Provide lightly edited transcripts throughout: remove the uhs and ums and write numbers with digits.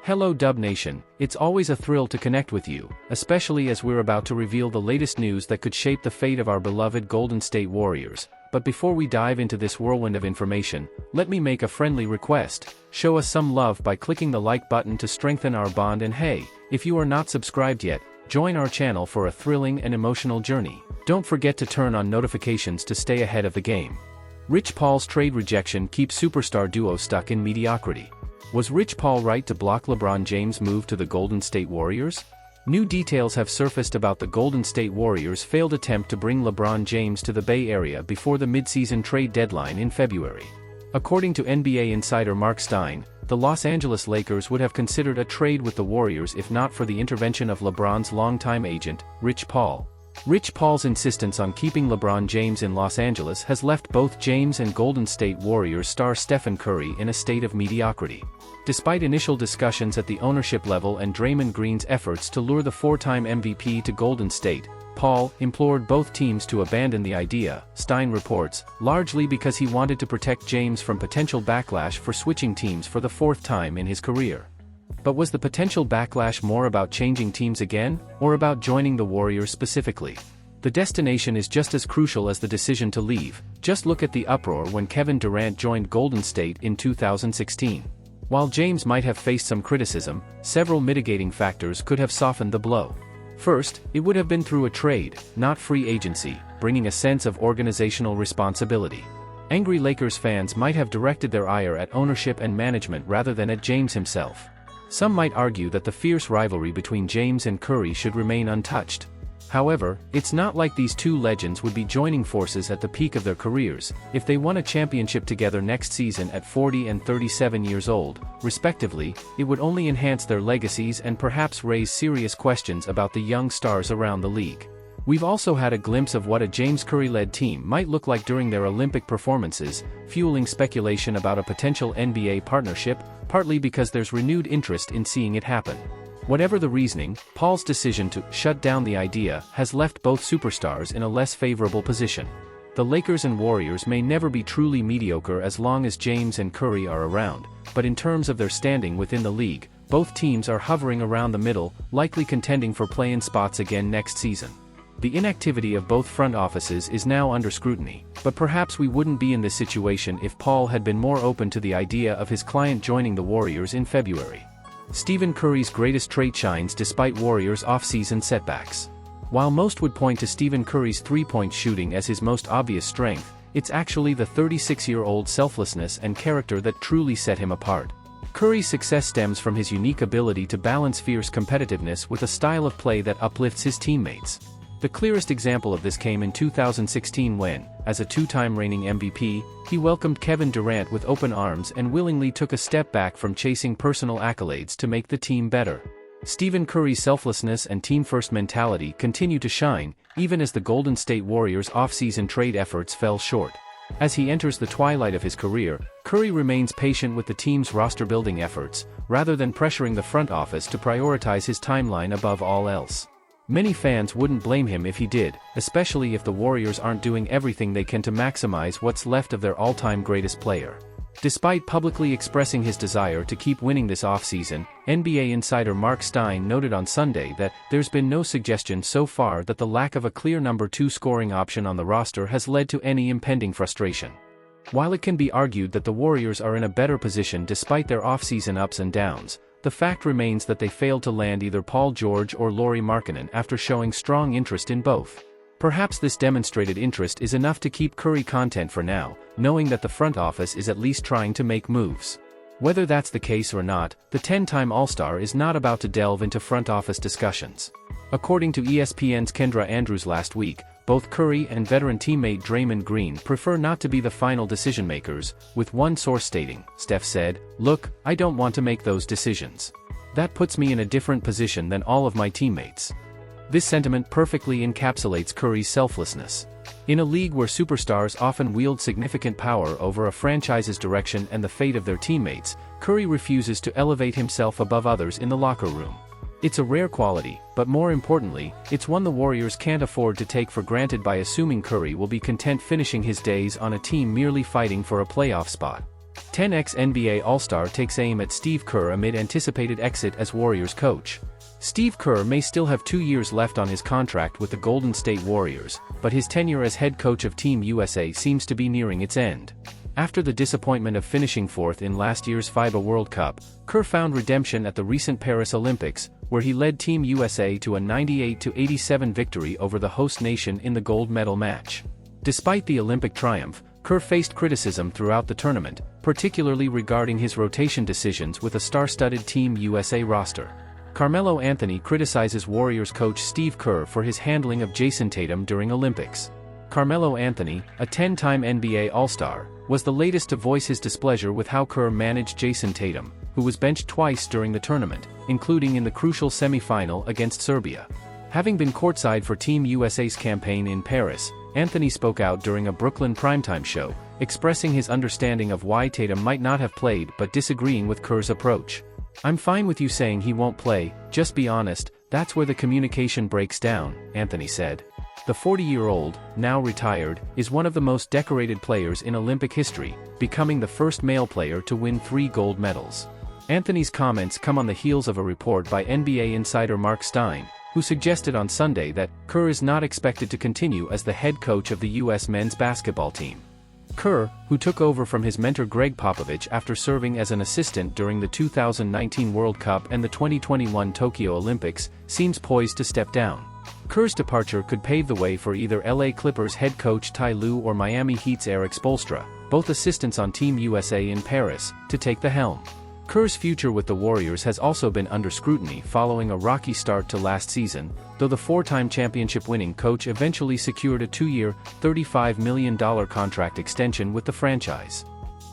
Hello Dub Nation, it's always a thrill to connect with you, especially as we're about to reveal the latest news that could shape the fate of our beloved Golden State Warriors. But before we dive into this whirlwind of information, let me make a friendly request. Show us some love by clicking the like button to strengthen our bond, and hey, if you are not subscribed yet, join our channel for a thrilling and emotional journey. Don't forget to turn on notifications to stay ahead of the game. Rich Paul's trade rejection keeps superstar duo stuck in mediocrity. Was Rich Paul right to block LeBron James' move to the Golden State Warriors? New details have surfaced about the Golden State Warriors' failed attempt to bring LeBron James to the Bay Area before the midseason trade deadline in February. According to NBA insider Mark Stein, the Los Angeles Lakers would have considered a trade with the Warriors if not for the intervention of LeBron's longtime agent, Rich Paul. Rich Paul's insistence on keeping LeBron James in Los Angeles has left both James and Golden State Warriors star Stephen Curry in a state of mediocrity. Despite initial discussions at the ownership level and Draymond Green's efforts to lure the four-time MVP to Golden State, Paul implored both teams to abandon the idea, Stein reports, largely because he wanted to protect James from potential backlash for switching teams for the fourth time in his career. But was the potential backlash more about changing teams again, or about joining the Warriors specifically? The destination is just as crucial as the decision to leave. Just look at the uproar when Kevin Durant joined Golden State in 2016. While James might have faced some criticism, several mitigating factors could have softened the blow. First, it would have been through a trade, not free agency, bringing a sense of organizational responsibility. Angry Lakers fans might have directed their ire at ownership and management rather than at James himself. Some might argue that the fierce rivalry between James and Curry should remain untouched. However, it's not like these two legends would be joining forces at the peak of their careers. If they won a championship together next season at 40 and 37 years old, respectively, it would only enhance their legacies and perhaps raise serious questions about the young stars around the league. We've also had a glimpse of what a James Curry-led team might look like during their Olympic performances, fueling speculation about a potential NBA partnership, partly because there's renewed interest in seeing it happen. Whatever the reasoning, Paul's decision to shut down the idea has left both superstars in a less favorable position. The Lakers and Warriors may never be truly mediocre as long as James and Curry are around, but in terms of their standing within the league, both teams are hovering around the middle, likely contending for play-in spots again next season. The inactivity of both front offices is now under scrutiny, but perhaps we wouldn't be in this situation if Paul had been more open to the idea of his client joining the Warriors in February. Stephen Curry's greatest trait shines despite Warriors' offseason setbacks. While most would point to Stephen Curry's three-point shooting as his most obvious strength, it's actually the 36-year-old selflessness and character that truly set him apart. Curry's success stems from his unique ability to balance fierce competitiveness with a style of play that uplifts his teammates. The clearest example of this came in 2016 when, as a two-time reigning MVP, he welcomed Kevin Durant with open arms and willingly took a step back from chasing personal accolades to make the team better. Stephen Curry's selflessness and team-first mentality continue to shine, even as the Golden State Warriors' offseason trade efforts fell short. As he enters the twilight of his career, Curry remains patient with the team's roster-building efforts, rather than pressuring the front office to prioritize his timeline above all else. Many fans wouldn't blame him if he did, especially if the Warriors aren't doing everything they can to maximize what's left of their all-time greatest player. Despite publicly expressing his desire to keep winning this offseason, NBA insider Mark Stein noted on Sunday that there's been no suggestion so far that the lack of a clear number 2 scoring option on the roster has led to any impending frustration. While it can be argued that the Warriors are in a better position despite their offseason ups and downs, the fact remains that they failed to land either Paul George or Lauri Markkanen after showing strong interest in both. Perhaps this demonstrated interest is enough to keep Curry content for now, knowing that the front office is at least trying to make moves. Whether that's the case or not, the 10-time All-Star is not about to delve into front office discussions. According to ESPN's Kendra Andrews last week, both Curry and veteran teammate Draymond Green prefer not to be the final decision-makers, with one source stating, "Steph said, 'Look, I don't want to make those decisions. That puts me in a different position than all of my teammates.'" This sentiment perfectly encapsulates Curry's selflessness. In a league where superstars often wield significant power over a franchise's direction and the fate of their teammates, Curry refuses to elevate himself above others in the locker room. It's a rare quality, but more importantly, it's one the Warriors can't afford to take for granted by assuming Curry will be content finishing his days on a team merely fighting for a playoff spot. 10x NBA All-Star takes aim at Steve Kerr amid anticipated exit as Warriors coach. Steve Kerr may still have 2 years left on his contract with the Golden State Warriors, but his tenure as head coach of Team USA seems to be nearing its end. After the disappointment of finishing fourth in last year's FIBA World Cup, Kerr found redemption at the recent Paris Olympics, where he led Team USA to a 98-87 victory over the host nation in the gold medal match. Despite the Olympic triumph, Kerr faced criticism throughout the tournament, particularly regarding his rotation decisions with a star-studded Team USA roster. Carmelo Anthony criticizes Warriors coach Steve Kerr for his handling of Jason Tatum during Olympics. Carmelo Anthony, a 10-time NBA All-Star, was the latest to voice his displeasure with how Kerr managed Jason Tatum, who was benched twice during the tournament, including in the crucial semi-final against Serbia. Having been courtside for Team USA's campaign in Paris, Anthony spoke out during a Brooklyn primetime show, expressing his understanding of why Tatum might not have played but disagreeing with Kerr's approach. "I'm fine with you saying he won't play, just be honest, that's where the communication breaks down," Anthony said. The 40-year-old, now retired, is one of the most decorated players in Olympic history, becoming the first male player to win 3 gold medals. Anthony's comments come on the heels of a report by NBA insider Mark Stein, who suggested on Sunday that Kerr is not expected to continue as the head coach of the U.S. men's basketball team. Kerr, who took over from his mentor Greg Popovich after serving as an assistant during the 2019 World Cup and the 2021 Tokyo Olympics, seems poised to step down. Kerr's departure could pave the way for either LA Clippers head coach Ty Lue or Miami Heat's Eric Spoelstra, both assistants on Team USA in Paris, to take the helm. Kerr's future with the Warriors has also been under scrutiny following a rocky start to last season, though the 4-time championship-winning coach eventually secured a 2-year, $35 million contract extension with the franchise.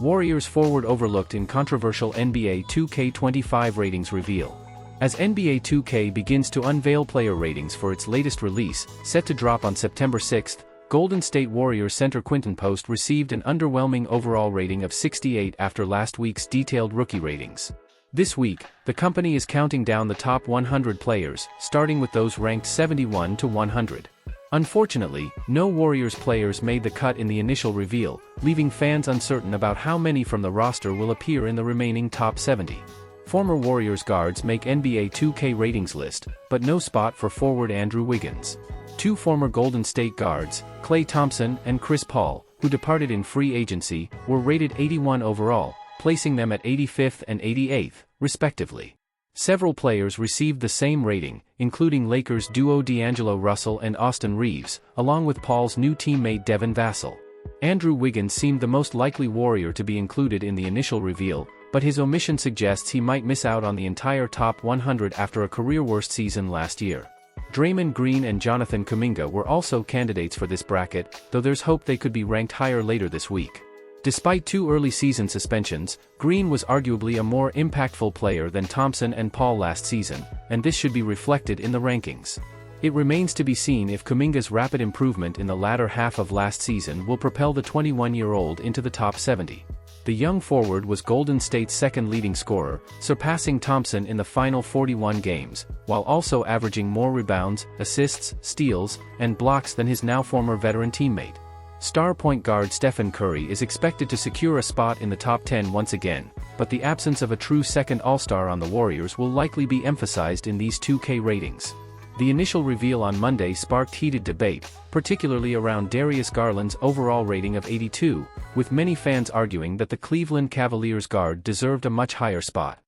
Warriors forward overlooked in controversial NBA 2K25 ratings reveal. As NBA 2K begins to unveil player ratings for its latest release, set to drop on September 6, Golden State Warriors center Quinton Post received an underwhelming overall rating of 68 after last week's detailed rookie ratings. This week, the company is counting down the top 100 players, starting with those ranked 71 to 100. Unfortunately, no Warriors players made the cut in the initial reveal, leaving fans uncertain about how many from the roster will appear in the remaining top 70. Former Warriors guards make NBA 2K ratings list, but no spot for forward Andrew Wiggins. 2 former Golden State guards, Klay Thompson and Chris Paul, who departed in free agency, were rated 81 overall, placing them at 85th and 88th, respectively. Several players received the same rating, including Lakers duo D'Angelo Russell and Austin Reeves, along with Paul's new teammate Devin Vassell. Andrew Wiggins seemed the most likely Warrior to be included in the initial reveal, but his omission suggests he might miss out on the entire top 100 after a career-worst season last year. Draymond Green and Jonathan Kuminga were also candidates for this bracket, though there's hope they could be ranked higher later this week. Despite 2 early season suspensions, Green was arguably a more impactful player than Thompson and Paul last season, and this should be reflected in the rankings. It remains to be seen if Kuminga's rapid improvement in the latter half of last season will propel the 21-year-old into the top 70. The young forward was Golden State's second leading scorer, surpassing Thompson in the final 41 games, while also averaging more rebounds, assists, steals, and blocks than his now former veteran teammate. Star point guard Stephen Curry is expected to secure a spot in the top 10 once again, but the absence of a true second All-Star on the Warriors will likely be emphasized in these 2K ratings. The initial reveal on Monday sparked heated debate, particularly around Darius Garland's overall rating of 82, with many fans arguing that the Cleveland Cavaliers guard deserved a much higher spot.